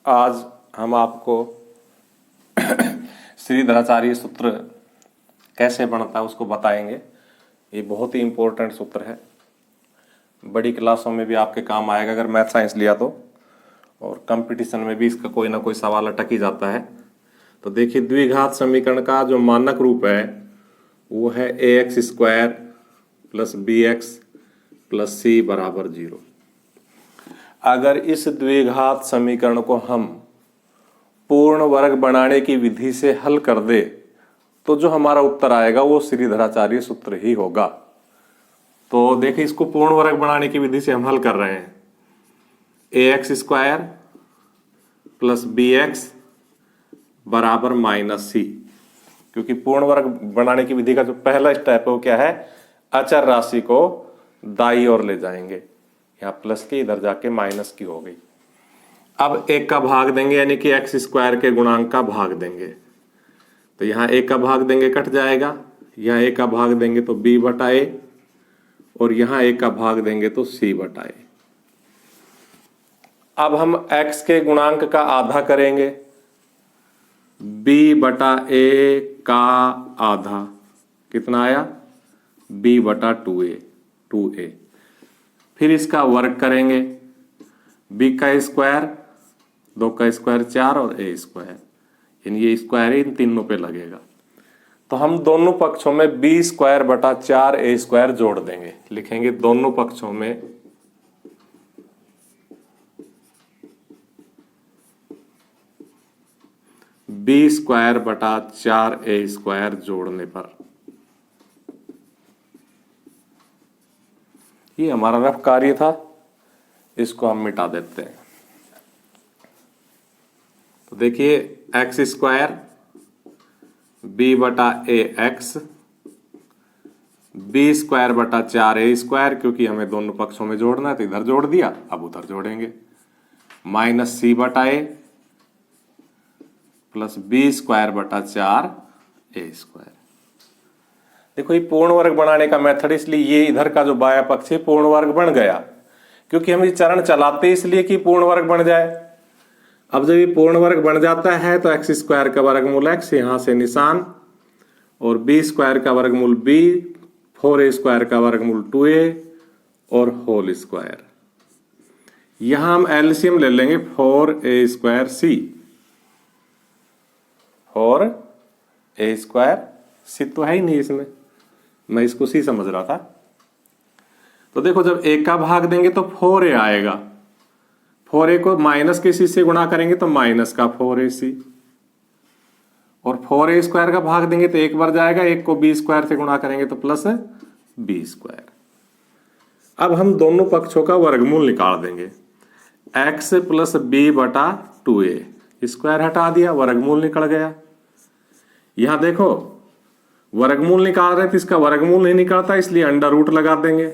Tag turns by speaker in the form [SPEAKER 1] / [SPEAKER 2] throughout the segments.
[SPEAKER 1] आज हम आपको श्रीधराचार्य सूत्र कैसे बनता है उसको बताएंगे। ये बहुत ही इम्पोर्टेंट सूत्र है, बड़ी क्लासों में भी आपके काम आएगा अगर मैथ साइंस लिया तो, और कंपटीशन में भी इसका कोई ना कोई सवाल अटक ही जाता है। तो देखिए, द्विघात समीकरण का जो मानक रूप है वो है ax square plus bx plus c बराबर 0। अगर इस द्विघात समीकरण को हम पूर्ण वर्ग बनाने की विधि से हल कर दे तो जो हमारा उत्तर आएगा वो श्रीधराचार्य सूत्र ही होगा। तो देखिए, इसको पूर्ण वर्ग बनाने की विधि से हम हल कर रहे हैं। ax स्क्वायर प्लस bx बराबर माइनस c, क्योंकि पूर्ण वर्ग बनाने की विधि का जो पहला स्टेप है वो क्या है, अचर राशि को दाईं ओर ले जाएंगे। यहाँ प्लस की इधर जाके माइनस की हो गई। अब एक का भाग देंगे, यानी कि एक्स स्क्वायर के गुणांक का भाग देंगे। तो यहाँ एक का भाग देंगे कट जाएगा, यहाँ एक का भाग देंगे तो b बटा a, और यहाँ एक का भाग देंगे तो c बटा a। अब हम x के गुणांक का आधा करेंगे, b बटा a का आधा कितना आया, b बटा 2a। फिर इसका वर्ग करेंगे, b का स्क्वायर, 2 का स्क्वायर 4 और a स्क्वायर, यानी ये स्क्वायर इन तीनों पे लगेगा। तो हम दोनों पक्षों में b स्क्वायर बटा 4 a स्क्वायर जोड़ देंगे। लिखेंगे दोनों पक्षों में b स्क्वायर बटा 4 a स्क्वायर जोड़ने पर ये हमारा रफ कार्य था, इसको हम मिटा देते हैं। तो देखिए, एक्स स्क्वायर b बटा ए एक्स, b स्क्वायर बटा 4a स्क्वायर, क्योंकि हमें दोनों पक्षों में जोड़ना है तो इधर जोड़ दिया, अब उधर जोड़ेंगे, माइनस c बटा a प्लस b स्क्वायर बटा 4a स्क्वायर। देखो, ये पूर्ण वर्ग बनाने का मेथड, इसलिए ये इधर का जो बाया पक्ष है पूर्ण वर्ग बन गया, क्योंकि हम ये चरण चलाते इसलिए कि पूर्ण वर्ग बन जाए। अब जब ये पूर्ण वर्ग बन जाता है तो एक्स स्क्वायर का वर्गमूल x, यहां से निशान, और b स्क्वायर का वर्गमूल b, 4a स्क्वायर का वर्गमूल 2a और होल स्क्वायर। यहां हम एलसीएम ले लेंगे 4a स्क्वायर c, और a स्क्वायर c तो है ही नहीं इसमें, मैं इसको c समझ रहा था। तो देखो, जब एक का भाग देंगे तो 4a आएगा, 4a को माइनस के c से गुणा करेंगे तो माइनस का 4ac, और 4a स्क्वायर का भाग देंगे तो एक बार जाएगा, एक को b स्क्वायर से गुणा करेंगे तो प्लस b स्क्वायर। अब हम दोनों पक्षों का वर्गमूल निकाल देंगे, x प्लस b बटा 2a, स्क्वायर हटा दिया, वर्गमूल निकल गया। यहां देखो, वर्गमूल निकाल रहे थे, इसका वर्गमूल नहीं निकलता, इसलिए अंडर रूट लगा देंगे।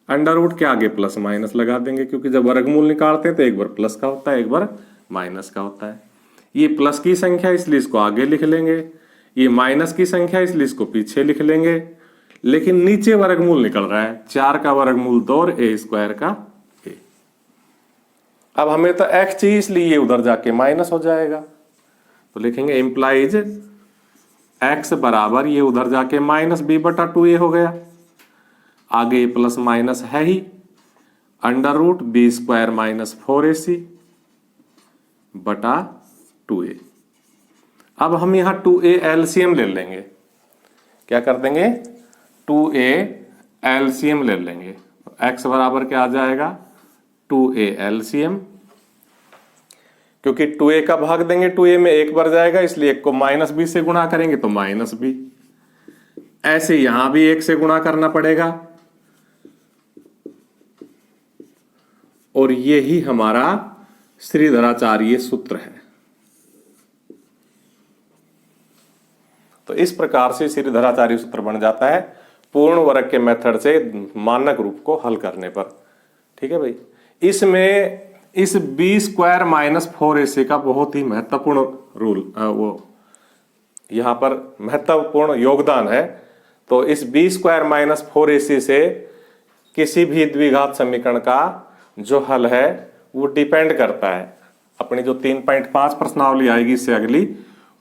[SPEAKER 1] अंडर रूट के आगे प्लस माइनस लगा देंगे, क्योंकि जब वर्गमूल निकालते हैं तो एक बार प्लस का होता है, एक बार माइनस का होता है। ये प्लस की संख्या इसलिए इसको आगे लिख लेंगे, ये माइनस की संख्या इसलिए इसको पीछे लिख लेंगे। लेकिन नीचे वर्गमूल निकल रहा है, 4 का वर्गमूल 2 और a स्क्वायर का a। अब हमें तो x चाहिए, इसलिए ये उधर जाके माइनस हो जाएगा। तो लिखेंगे इंप्लाइज x बराबर, ये उधर जाके माइनस b बटा 2a हो गया, आगे प्लस माइनस है ही, under root b square minus 4ac बटा 2a। अब हम यहाँ 2a एलसीएम ले लेंगे, क्या कर देंगे, 2a एलसीएम ले लेंगे। x बराबर क्या आ जाएगा, 2a एलसीएम, क्योंकि 2a का भाग देंगे 2a में एक बार जाएगा, इसलिए एक को माइनस b से गुणा करेंगे तो माइनस b। ऐसे यहां भी एक से गुणा करना पड़ेगा, और यही हमारा श्रीधराचार्य सूत्र है। तो इस प्रकार से श्रीधराचार्य सूत्र बन जाता है पूर्ण वर्ग के मेथड से मानक रूप को हल करने पर। ठीक है भाई, इसमें इस b स्क्वायर माइनस 4ac का बहुत ही महत्वपूर्ण रूल वो यहां पर महत्वपूर्ण योगदान है। तो इस b स्क्वायर माइनस 4ac से किसी भी द्विघात समीकरण का जो हल है वो डिपेंड करता है। अपनी जो 3.5 प्रश्नावली आएगी इससे अगली,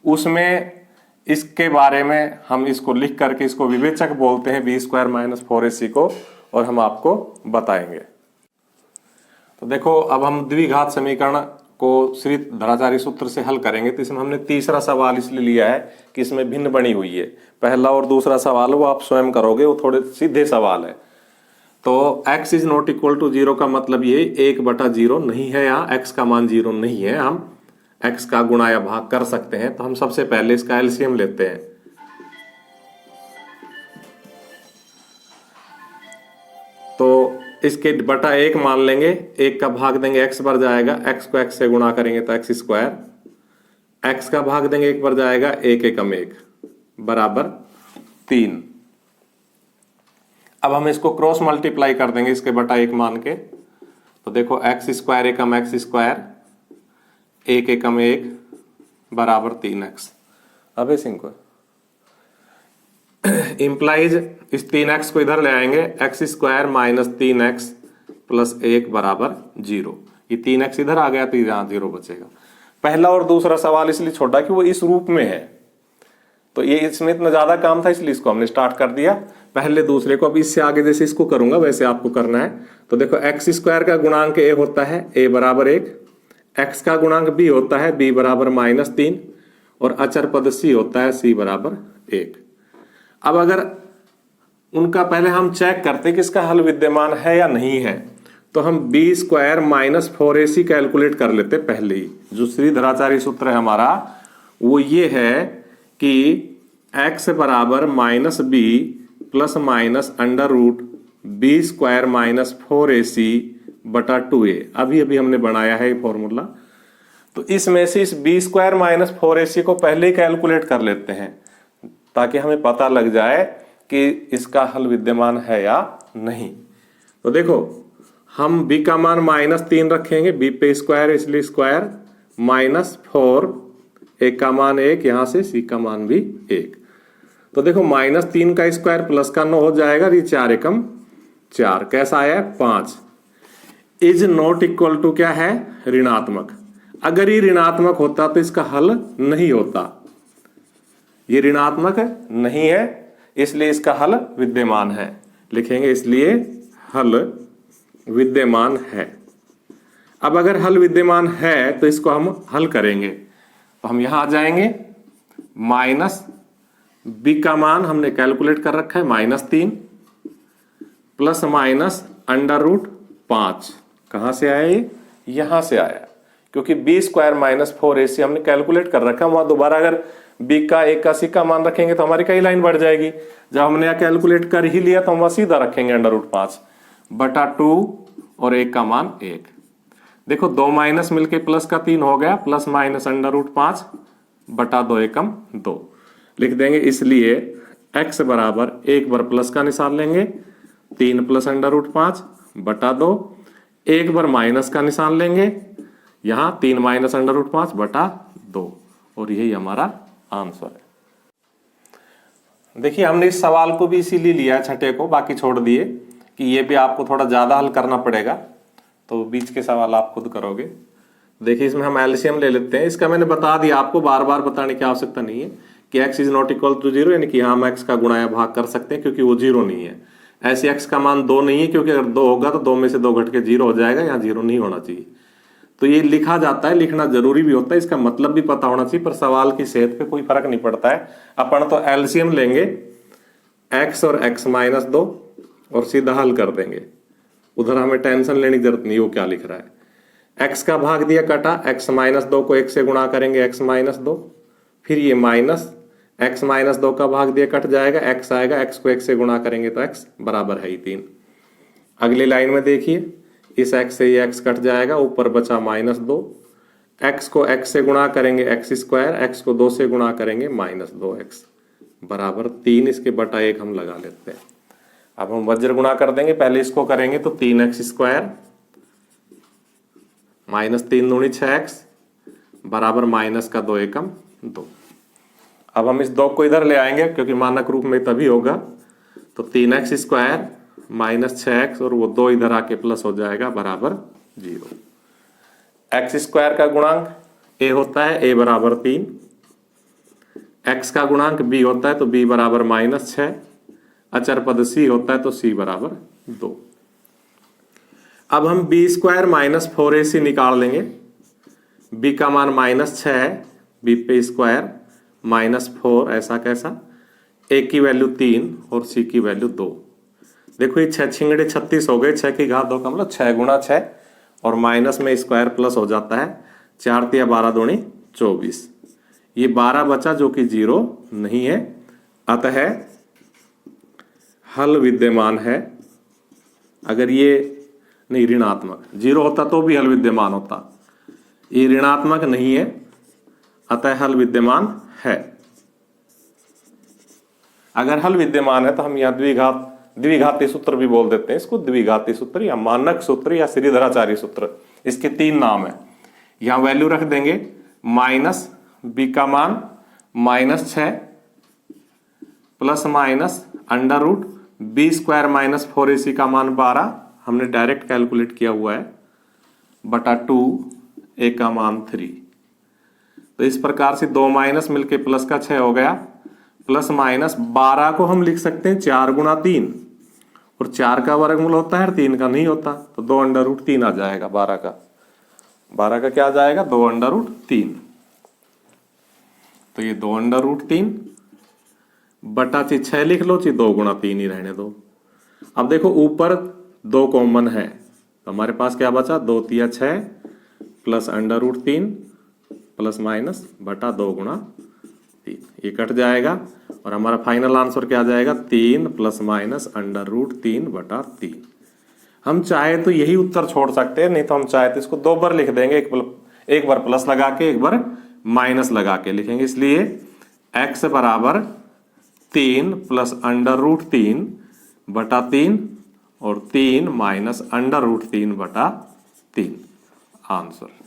[SPEAKER 1] उसमें इसके बारे में हम इसको लिख करके इसको विवेचक बोलते हैं b² - 4ac को, और हम आपको बताएंगे। तो देखो अब हम द्विघात समीकरण को श्रीधराचार्य सूत्र से हल करेंगे। तो इसमें हमने तीसरा सवाल इसलिए लिया है कि इसमें भिन्न बनी हुई है। पहला और दूसरा सवाल वो आप स्वयं करोगे, वो थोड़े सीधे सवाल है। तो x is not equal to 0 का मतलब ये 1/0 नहीं है, यहाँ x का मान 0 नहीं है। हम x का गुणा या भाग कर सकते हैं। तो हम सबसे पहले इसका एलसीएम लेते हैं। तो इसके बटा 1 मान लेंगे, 1 का भाग देंगे x पर जाएगा, x को x से गुणा करेंगे तो x², x का भाग देंगे 1 पर जाएगा, 1 एकम 1 बराबर 3। अब हम इसको क्रॉस मल्टीप्लाई कर देंगे इसके बटा 1 मान के। तो देखो x² एकम x², 1 एकम 1 बराबर 3x। अब इनको इंप्लाइज इस 3x को इधर ले आएंगे, x² - 3x + 1 बराबर 0। ये 3x इधर आ गया तो यहाँ 0 बचेगा। पहला और दूसरा सवाल इसलिए छोटा कि वो इस रूप में है, तो ये इसमें इतना ज्यादा काम था इसलिए इसको हमने स्टार्ट कर दिया पहले दूसरे को। अब इससे आगे जैसे इसको करूंगा वैसे आपको करना है। तो देखो x² का गुणांक a होता है, a बराबर 1, x का गुणांक b होता है, b बराबर -3, और अचर पद c होता है, c बराबर 1। अब अगर उनका पहले हम चेक करते कि इसका हल विद्यमान है या नहीं है, तो हम b² - 4ac कैलकुलेट कर लेते पहले ही। जो श्रीधराचार्य सूत्र है हमारा वो ये है कि x बराबर -b + (√b² - 4ac बटा 2a। अभी हमने बनाया है ये फॉर्मूला। तो इसमें से इस b² - 4ac को पहले ही कैलकुलेट कर लेते हैं ताकि हमें पता लग जाए कि इसका हल विद्यमान है या नहीं। तो देखो हम b का मान -3 रखेंगे, b पे स्क्वायर इसलिए स्क्वायर, -4, a का मान 1, यहां से c का मान भी 1। तो देखो -3 का स्क्वायर प्लस का 9 हो जाएगा, ये 4 एकम 4 कैसा आया 5। इज नॉट इक्वल टू क्या है ऋणात्मक। अगर ये ऋणात्मक होता तो इसका हल नहीं होता, ये ऋणात्मक नहीं है इसलिए इसका हल विद्यमान है। लिखेंगे इसलिए हल विद्यमान है। अब अगर हल विद्यमान है तो इसको हम हल करेंगे। तो हम यहां आ जाएंगे, माइनस b का मान हमने कैलकुलेट कर रखा है -3 प्लस माइनस √5। कहां से आया ये? यहां से आया, क्योंकि b² - 4ac हमने कैलकुलेट कर रखा है। वहां दोबारा अगर b का 1 का c का मान रखेंगे तो हमारी कई लाइन बढ़ जाएगी। जब हमने यह कैलकुलेट कर ही लिया तो हम वहां सीधा रखेंगे √5 बटा 2 और 1 का मान 1। देखो 2 माइनस मिलके प्लस का 3 हो गया, प्लस माइनस √5 बटा 2 एकम 2 लिख देंगे। इसलिए x बराबर 1 बार प्लस का निशान लेंगे, 3 प्लस √5 बटा 2, 1 बार माइनस का निशान लेंगे, यहां 3 माइनस √5 बटा 2, और यही हमारा आंसर है। देखिए हमने इस सवाल को भी इसीलिए लिया है छठे को, बाकी छोड़ दिए कि ये भी आपको थोड़ा ज्यादा हल करना पड़ेगा, तो बीच के सवाल आप खुद करोगे। देखिए इसमें हम एलसीएम ले लेते हैं। इसका मैंने बता दिया, आपको बार बार बताने की आवश्यकता नहीं है कि x is not equal to 0, यानी कि हम x का गुणा या भाग कर सकते हैं क्योंकि वो 0 नहीं है। ऐसे x का मान 2 नहीं है क्योंकि अगर 2 होगा तो 2 में से 2 घट के 0 हो जाएगा, यहाँ 0 नहीं होना चाहिए। तो ये लिखा जाता है, लिखना जरूरी भी होता है, इसका मतलब भी पता होना चाहिए, पर सवाल की सेहत पे कोई फर्क नहीं पड़ता है। अपन तो एलसीएम लेंगे x और x - 2 और सीधा हल कर देंगे। उधर हमें टेंशन लेने की जरूरत नहीं वो क्या लिख रहा है। x का भाग दिया कटा, x - 2 को 1 से गुणा करेंगे, x - 2, फिर ये माइनस x - 2 का भाग दिया कट जाएगा, x आएगा, x को 1 से गुणा करेंगे तो x बराबर है ही 3। अगली लाइन में देखिए, इस x से ये x कट जाएगा, ऊपर बचा -2, x को x से गुणा करेंगे x², x को 2 से गुणा करेंगे -2x बराबर 3। इसके बटा 1 हम लगा लेते हैं। अब हम वज्र गुणा कर देंगे, पहले इसको करेंगे तो 3x² -3 दूनी 6x बराबर माइनस का 2 एकम 2। अब हम इस 2 को इधर ले आएंगे क्योंकि मानक रूप में तभी होगा। तो 3x² -6x और वो 2 इधर आके प्लस हो जाएगा बराबर 0। एक्स स्क्वायर का गुणांक ए होता है ए बराबर 3, एक्स का गुणांक बी होता है तो बी बराबर -6, अचर पद सी होता है तो सी बराबर 2। अब हम बी स्क्वायर -4ac निकाल लेंगे। बी का मान -6 है, बी पे स्क्वायर -4 ऐसा कैसा, ए की वैल्यू 3 और सी की वैल्यू 2। देखो ये 6 छिंगड़े 36 हो गए, 6 की घात 2 का मतलब 6 गुणा 6 और माइनस में स्क्वायर प्लस हो जाता है, 4 तिया 12 दूनी 24। ये 12 बचा जो कि 0 नहीं है, अतः हल विद्यमान है। अगर ये नहीं ऋणात्मक 0 होता तो भी हल विद्यमान होता, ये ऋणात्मक नहीं है अतः हल विद्यमान है। अगर हल विद्यमान है तो हम यहाँ द्विघाती सूत्र भी बोल देते हैं इसको, द्विघाती सूत्र या मानक सूत्र या श्रीधराचार्य सूत्र, इसके 3 नाम है। यहाँ वैल्यू रख देंगे माइनस बी का मान -6 plus minus under root B square -4ac का मान 12, हमने डायरेक्ट कैलकुलेट किया हुआ है, बटा 2 ए का मान 3। तो इस प्रकार से 2 माइनस मिलके प्लस का 6 हो गया, प्लस माइनस 12 को हम लिख सकते हैं 4 गुणा 3, और 4 का वर्गमूल होता है 3 का नहीं होता, तो 2 अंडर रूट 3 आ जाएगा 12 का। 12 का क्या आ जाएगा 2 अंडर रूट 3। तो ये 2 अंडर रूट 3 बटा 6 लिख लो, 2 गुणा 3 ही रहने दो। अब देखो ऊपर 2 कॉमन है तो हमारे पास क्या बचा, 2 तिया 6 plus under root 3 plus minus बटा 2 गुणा 3, ये कट जाएगा और हमारा फाइनल आंसर क्या आ जाएगा 3 प्लस माइनस अंडर रूट 3 बटा 3। हम चाहे तो यही उत्तर छोड़ सकते हैं, नहीं तो हम चाहे तो इसको 2 बार लिख देंगे, एक बार प्लस लगा के एक बार माइनस लगा के लिखेंगे। इसलिए x बराबर 3 प्लस अंडर रूट 3 बटा 3 और 3 माइनस अंडर रूट 3 बटा 3 आंसर।